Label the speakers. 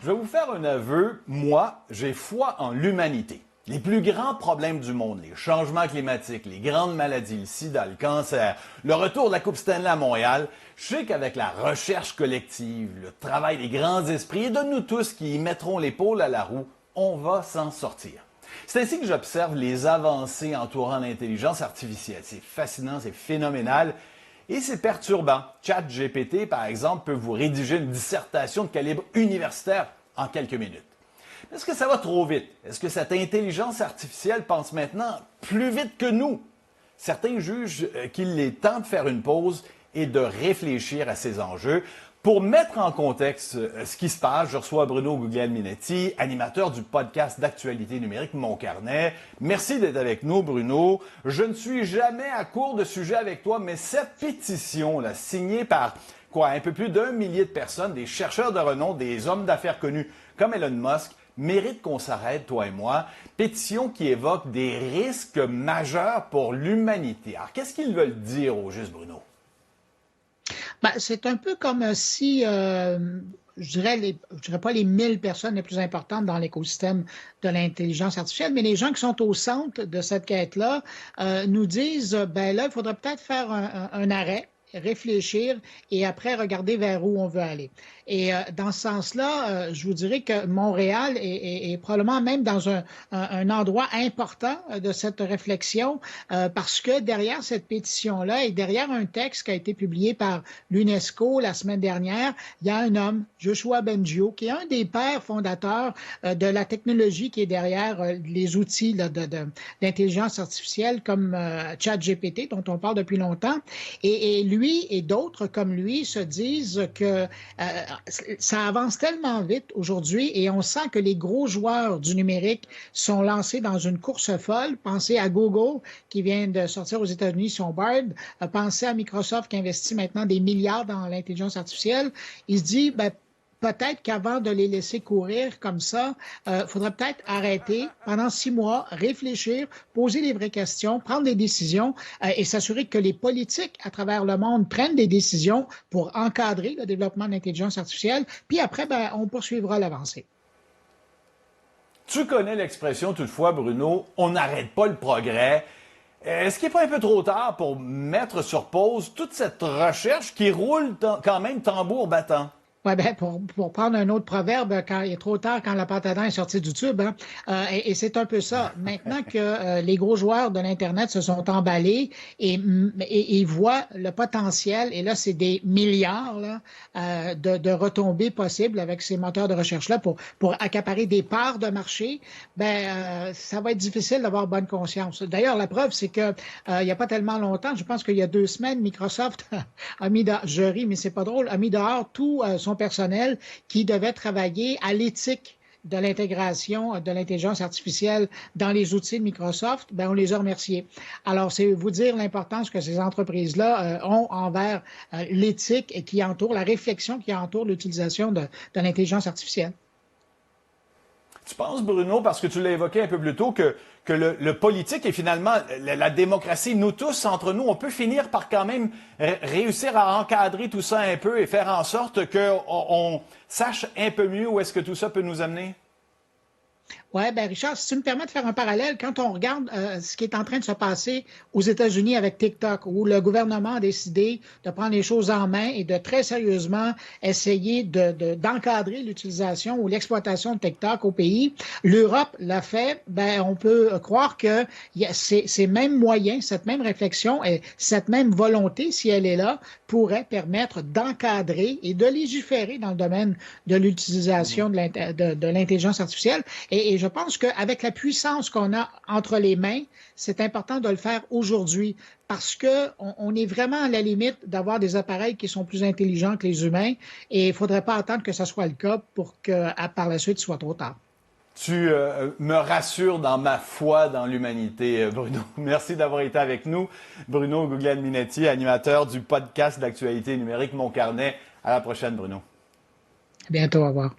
Speaker 1: Je vais vous faire un aveu. Moi, j'ai foi en l'humanité. Les plus grands problèmes du monde, les changements climatiques, les grandes maladies, le sida, le cancer, le retour de la Coupe Stanley à Montréal, je sais qu'avec la recherche collective, le travail des grands esprits et de nous tous qui y mettront l'épaule à la roue, on va s'en sortir. C'est ainsi que j'observe les avancées entourant l'intelligence artificielle. C'est fascinant, c'est phénoménal. Et c'est perturbant. ChatGPT, par exemple, peut vous rédiger une dissertation de calibre universitaire en quelques minutes. Est-ce que ça va trop vite? Est-ce que cette intelligence artificielle pense maintenant plus vite que nous? Certains jugent qu'il est temps de faire une pause et de réfléchir à ces enjeux. Pour mettre en contexte ce qui se passe, je reçois Bruno Guglielminetti, animateur du podcast d'actualité numérique Mon Carnet. Merci d'être avec nous, Bruno. Je ne suis jamais à court de sujets avec toi, mais cette pétition, là, signée par un peu plus d'1 millier de personnes, des chercheurs de renom, des hommes d'affaires connus comme Elon Musk, mérite qu'on s'arrête, toi et moi. Pétition qui évoque des risques majeurs pour l'humanité. Alors, qu'est-ce qu'ils veulent dire au juste, Bruno?
Speaker 2: Ben, c'est un peu comme si, je dirais pas les 1000 personnes les plus importantes dans l'écosystème de l'intelligence artificielle, mais les gens qui sont au centre de cette quête-là nous disent, ben là, il faudrait peut-être faire un arrêt, réfléchir et après regarder vers où on veut aller. Et dans ce sens-là, je vous dirais que Montréal est probablement même dans un endroit important de cette réflexion parce que derrière cette pétition-là et derrière un texte qui a été publié par l'UNESCO la semaine dernière, il y a un homme, Joshua Bengio, qui est un des pères fondateurs de la technologie qui est derrière les outils d'intelligence artificielle comme ChatGPT, dont on parle depuis longtemps. Et lui et d'autres comme lui se disent que ça avance tellement vite aujourd'hui et on sent que les gros joueurs du numérique sont lancés dans une course folle. Pensez à Google qui vient de sortir aux États-Unis son Bard. Pensez à Microsoft qui investit maintenant des milliards dans l'intelligence artificielle. Il se dit, ben, peut-être qu'avant de les laisser courir comme ça, faudrait peut-être arrêter pendant 6 mois, réfléchir, poser les vraies questions, prendre des décisions et s'assurer que les politiques à travers le monde prennent des décisions pour encadrer le développement de l'intelligence artificielle. Puis après, ben, on poursuivra l'avancée.
Speaker 1: Tu connais l'expression toutefois, Bruno, on n'arrête pas le progrès. Est-ce qu'il n'est pas un peu trop tard pour mettre sur pause toute cette recherche qui roule quand même tambour battant?
Speaker 2: Ouais, ben pour prendre un autre proverbe, quand il est trop tard, quand la pâte à dents est sortie du tube, hein, et c'est un peu ça. Maintenant que les gros joueurs de l'Internet se sont emballés et voient le potentiel, et là, c'est des milliards là, de retombées possibles avec ces moteurs de recherche-là pour accaparer des parts de marché, ben ça va être difficile d'avoir bonne conscience. D'ailleurs, la preuve, c'est que il n'y a pas tellement longtemps, je pense qu'il y a 2 semaines, Microsoft a mis dehors, je ris, mais c'est pas drôle, a mis dehors tout son personnel qui devait travailler à l'éthique de l'intégration de l'intelligence artificielle dans les outils de Microsoft, ben on les a remerciés. Alors, c'est vous dire l'importance que ces entreprises-là ont envers l'éthique qui entoure, la réflexion qui entoure l'utilisation de l'intelligence artificielle.
Speaker 1: Tu penses, Bruno, parce que tu l'as évoqué un peu plus tôt, que le politique et finalement la démocratie, nous tous, entre nous, on peut finir par quand même réussir à encadrer tout ça un peu et faire en sorte qu'on sache un peu mieux où est-ce que tout ça peut nous amener?
Speaker 2: Oui, ben Richard, si tu me permets de faire un parallèle, quand on regarde ce qui est en train de se passer aux États-Unis avec TikTok, où le gouvernement a décidé de prendre les choses en main et de très sérieusement essayer d'encadrer l'utilisation ou l'exploitation de TikTok au pays, l'Europe l'a fait, ben on peut croire que ces mêmes moyens, cette même réflexion et cette même volonté, si elle est là, pourrait permettre d'encadrer et de légiférer dans le domaine de l'utilisation de l'intelligence artificielle. Et je pense qu'avec la puissance qu'on a entre les mains, c'est important de le faire aujourd'hui parce qu'on est vraiment à la limite d'avoir des appareils qui sont plus intelligents que les humains et il ne faudrait pas attendre que ce soit le cas pour que par la suite, ce soit trop tard.
Speaker 1: Tu me rassures dans ma foi dans l'humanité, Bruno. Merci d'avoir été avec nous. Bruno Guglielminetti, animateur du podcast d'actualité numérique Mon Carnet. À la prochaine, Bruno.
Speaker 2: À bientôt, au revoir.